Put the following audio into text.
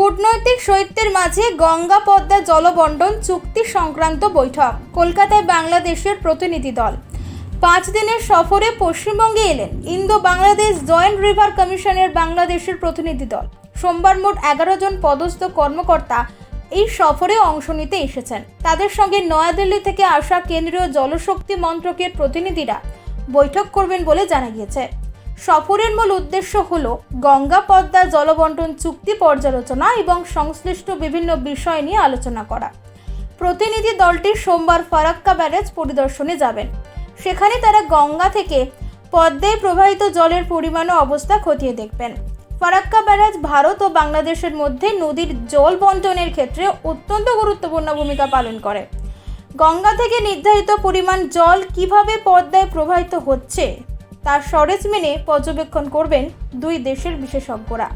কূটনৈতিক সৈত্যের মাঝে গঙ্গা পদ্মা জলবন্টন চুক্তি সংক্রান্ত বৈঠক। কলকাতায় বাংলাদেশের প্রতিনিধি দল 5 দিনের সফরে পশ্চিমবঙ্গে এলেন। ইন্দো বাংলাদেশ জয়েন্ট রিভার কমিশনের বাংলাদেশের প্রতিনিধি দল। সোমবার মোট 11 জন পদস্থ কর্মকর্তা এই সফরে অংশ নিতে এসেছেন। তাদের সঙ্গে নয়াদিল্লি থেকে আসা কেন্দ্রীয় জলশক্তি মন্ত্রকের প্রতিনিধিরা বৈঠক করবেন বলে জানা গিয়েছে। সফরের মূল উদ্দেশ্য হল গঙ্গা পদ্মা জলবন্টন চুক্তি পর্যালোচনা এবং সংশ্লিষ্ট বিভিন্ন বিষয় নিয়ে আলোচনা করা। প্রতিনিধি দলটি সোমবার ফারাক্কা ব্যারেজ পরিদর্শনে যাবেন। সেখানে তারা গঙ্গা থেকে পদ্মায় প্রবাহিত জলের পরিমাণ ও অবস্থা খতিয়ে দেখবেন। ফারাক্কা ব্যারেজ ভারত ও বাংলাদেশের মধ্যে নদীর জল বন্টনের ক্ষেত্রে অত্যন্ত গুরুত্বপূর্ণ ভূমিকা পালন করে। গঙ্গা থেকে নির্ধারিত পরিমাণ জল কিভাবে পদ্মায় প্রবাহিত হচ্ছে তার সরেজমিনে পর্যবেক্ষণ করবেন দুই দেশের বিশেষজ্ঞরা।